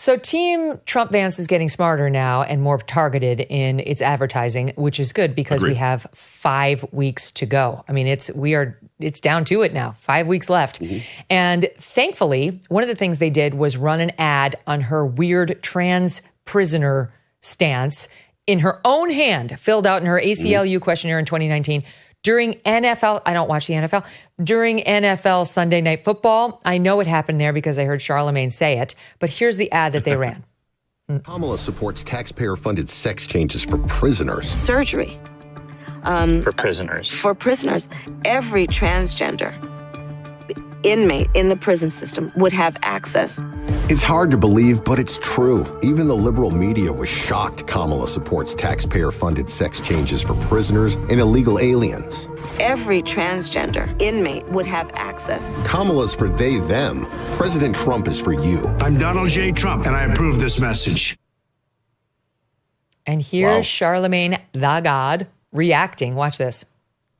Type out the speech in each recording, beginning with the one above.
So Team Trump Vance is getting smarter now and more targeted in its advertising, which is good because we have 5 weeks to go. I mean, it's down to it now, 5 weeks left. And thankfully, one of the things they did was run an ad on her weird trans prisoner stance in her own hand, filled out in her ACLU questionnaire in 2019. During NFL, I don't watch the NFL, during NFL Sunday Night Football. I know it happened there because I heard Charlamagne say it, but here's the ad that they ran. Kamala supports taxpayer-funded sex changes for prisoners. Surgery. For prisoners. For prisoners. Every transgender inmate in the prison system would have access. It's hard to believe, but it's true. Even the liberal media was shocked Kamala supports taxpayer-funded sex changes for prisoners and illegal aliens. Every transgender inmate would have access. Kamala's for they, them. President Trump is for you. I'm Donald J. Trump, and I approve this message. And here's Charlamagne the God reacting. Watch this.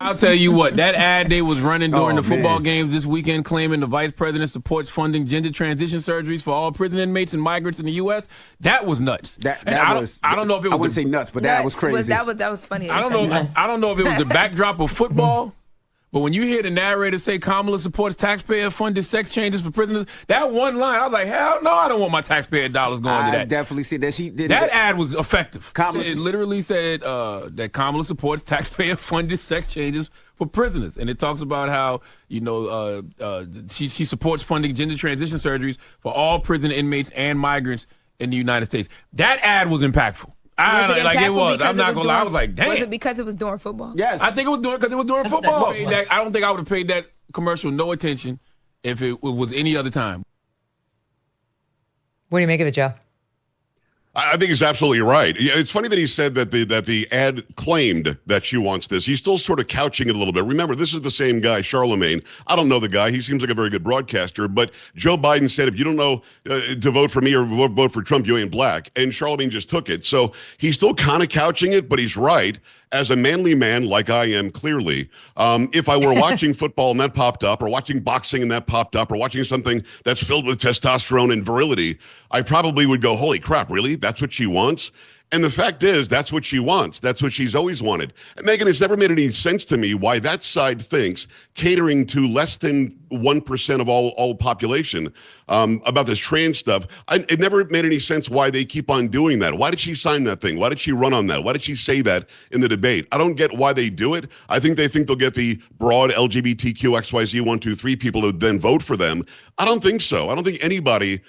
I'll tell you what, that ad they was running during the football games this weekend claiming the vice president supports funding gender transition surgeries for all prison inmates and migrants in the U.S., that was nuts. I don't know if it was... I wouldn't say nuts, but that was crazy. That was funny. I don't know if it was the backdrop of football, but when you hear the narrator say Kamala supports taxpayer-funded sex changes for prisoners, that one line, I was like, hell no, I don't want my taxpayer dollars going to that. I definitely see that she did. That ad was effective. It literally said that Kamala supports taxpayer-funded sex changes for prisoners. And it talks about how, she supports funding gender transition surgeries for all prison inmates and migrants in the United States. That ad was impactful. It was. I'm not going to lie. I was like, damn. Was it because it was during football? Yes. I think it was during football. I don't think I would have paid that commercial no attention if it was any other time. What do you make of it, Joe? I think he's absolutely right. It's funny that he said that the ad claimed that she wants this. He's still sort of couching it a little bit. Remember, this is the same guy, Charlamagne. I don't know the guy. He seems like a very good broadcaster. But Joe Biden said, if you don't know to vote for me or vote for Trump, you ain't black. And Charlamagne just took it. So he's still kind of couching it, but he's right. As a manly man, like I am, clearly, if I were watching football and that popped up, or watching boxing and that popped up, or watching something that's filled with testosterone and virility, I probably would go, holy crap, really? That's what she wants? And the fact is, that's what she wants. That's what she's always wanted. And Megyn, it's never made any sense to me why that side thinks catering to less than 1% of all population about this trans stuff. It never made any sense why they keep on doing that. Why did she sign that thing? Why did she run on that? Why did she say that in the debate? I don't get why they do it. I think they think they'll get the broad LGBTQ XYZ 1, 2, 3 people to then vote for them. I don't think so. I don't think anybody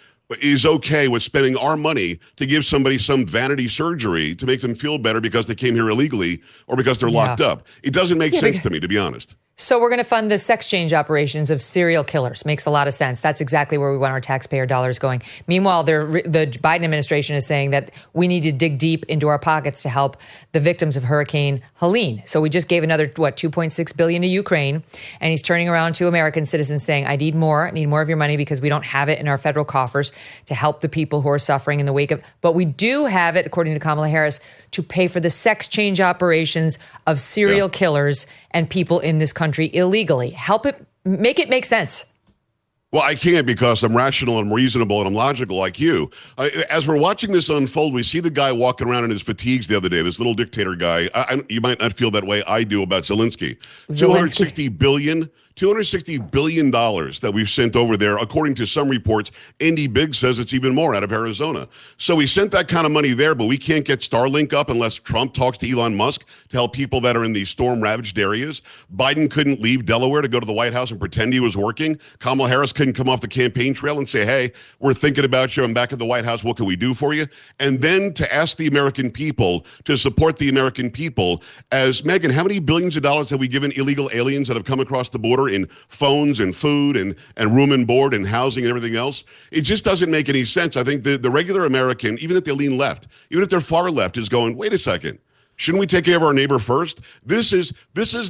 is okay with spending our money to give somebody some vanity surgery to make them feel better because they came here illegally or because they're locked up. It doesn't make sense to me, to be honest. So we're going to fund the sex change operations of serial killers. Makes a lot of sense. That's exactly where we want our taxpayer dollars going. Meanwhile, the Biden administration is saying that we need to dig deep into our pockets to help the victims of Hurricane Helene. So we just gave another, $2.6 billion to Ukraine. And he's turning around to American citizens saying, I need more of your money because we don't have it in our federal coffers to help the people who are suffering in the wake of. But we do have it, according to Kamala Harris, to pay for the sex change operations of serial killers and people in this country illegally. Help it, make it make sense. Well, I can't because I'm rational and I'm reasonable and I'm logical like you. As we're watching this unfold, we see the guy walking around in his fatigues the other day, this little dictator guy. You might not feel that way. I do about Zelensky. $260 billion that we've sent over there. According to some reports, Andy Biggs says it's even more out of Arizona. So we sent that kind of money there, but we can't get Starlink up unless Trump talks to Elon Musk to help people that are in the storm-ravaged areas. Biden couldn't leave Delaware to go to the White House and pretend he was working. Kamala Harris couldn't come off the campaign trail and say, hey, we're thinking about you. I'm back at the White House. What can we do for you? And then to ask the American people to support the American people. As Megyn, how many billions of dollars have we given illegal aliens that have come across the border in phones and food and room and board and housing and everything else? It just doesn't make any sense. I think the regular American, even if they lean left, even if they're far left, is going, wait a second. Shouldn't we take care of our neighbor first? This is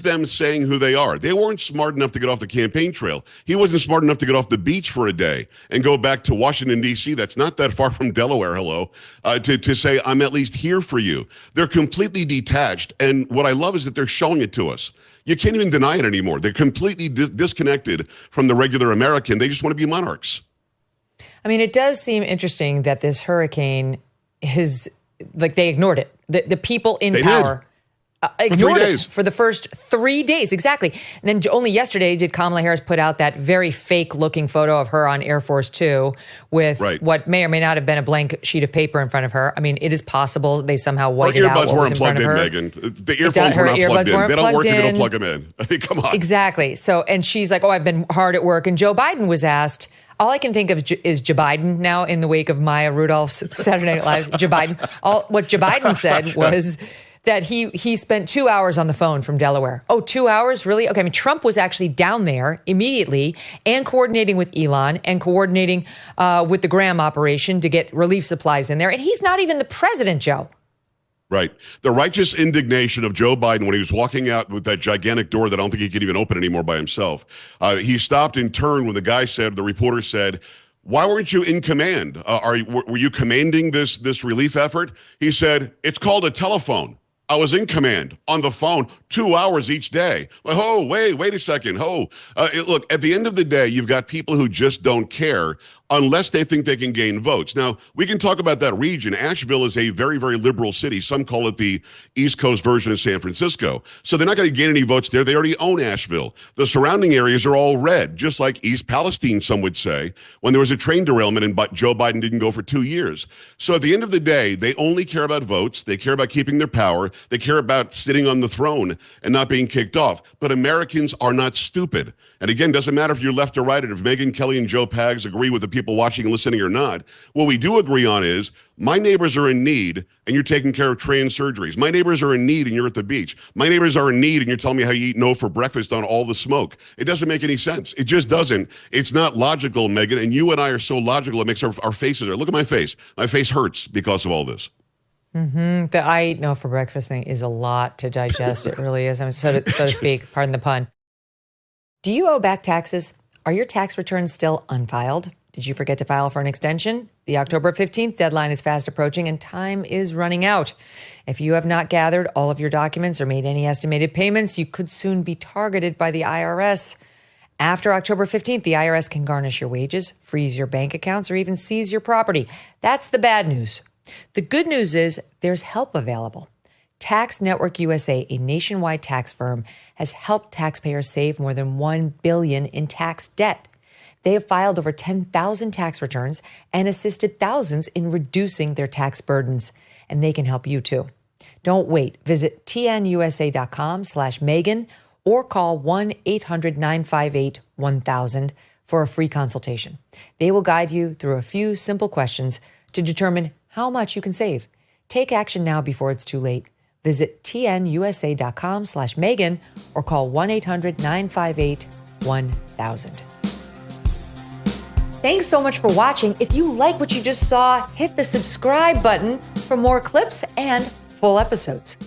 them saying who they are. They weren't smart enough to get off the campaign trail. He wasn't smart enough to get off the beach for a day and go back to Washington, D.C. That's not that far from Delaware, to say, I'm at least here for you. They're completely detached. And what I love is that they're showing it to us. You can't even deny it anymore. They're completely disconnected from the regular American. They just want to be monarchs. I mean, it does seem interesting that this hurricane is like they ignored it. The people in power ignored it for the first 3 days. Exactly. And then only yesterday did Kamala Harris put out that very fake looking photo of her on Air Force Two with what may or may not have been a blank sheet of paper in front of her. I mean, it is possible they somehow whited out what was in front of her. Her earbuds weren't plugged in, Megyn. The earphones were not plugged in. They don't work if you don't plug them in. I mean, come on. Exactly. So, and she's like, oh, I've been hard at work. And Joe Biden was asked, all I can think of is Joe Biden now in the wake of Maya Rudolph's Saturday Night Live. Joe Biden. What Joe Biden said was that he spent 2 hours on the phone from Delaware. Oh, 2 hours? Really? Okay. I mean, Trump was actually down there immediately and coordinating with Elon and coordinating with the Graham operation to get relief supplies in there. And he's not even the president, Joe. Right. The righteous indignation of Joe Biden when he was walking out with that gigantic door that I don't think he could even open anymore by himself. He stopped and turned when the reporter said, why weren't you in command? Were you commanding this relief effort? He said, it's called a telephone. I was in command on the phone 2 hours each day. Oh, wait a second. Look, at the end of the day, you've got people who just don't care unless they think they can gain votes. Now, we can talk about that region. Asheville is a very, very liberal city. Some call it the East Coast version of San Francisco. So they're not going to gain any votes there. They already own Asheville. The surrounding areas are all red, just like East Palestine, some would say, when there was a train derailment and Joe Biden didn't go for 2 years. So at the end of the day, they only care about votes. They care about keeping their power. They care about sitting on the throne and not being kicked off. But Americans are not stupid. And again, doesn't matter if you're left or right, and if Megyn Kelly and Joe Pags agree with the people watching and listening or not. What we do agree on is my neighbors are in need and you're taking care of trans surgeries. My neighbors are in need and you're at the beach. My neighbors are in need and you're telling me how you eat no for breakfast on all the smoke. It doesn't make any sense. It just doesn't. It's not logical, Megyn. And you and I are so logical, it makes our faces hurt. Look at my face. My face hurts because of all this. Mm-hmm. The I eat no for breakfast thing is a lot to digest. It really is. I mean, so to speak, pardon the pun. Do you owe back taxes? Are your tax returns still unfiled? Did you forget to file for an extension? The October 15th deadline is fast approaching and time is running out. If you have not gathered all of your documents or made any estimated payments, you could soon be targeted by the IRS. After October 15th, the IRS can garnish your wages, freeze your bank accounts, or even seize your property. That's the bad news. The good news is there's help available. Tax Network USA, a nationwide tax firm, has helped taxpayers save more than $1 billion in tax debt. They have filed over 10,000 tax returns and assisted thousands in reducing their tax burdens. And they can help you too. Don't wait. Visit tnusa.com/Megyn or call 1-800-958-1000 for a free consultation. They will guide you through a few simple questions to determine how much you can save. Take action now before it's too late. Visit tnusa.com/Megyn or call 1-800-958-1000. Thanks so much for watching. If you like what you just saw, hit the subscribe button for more clips and full episodes.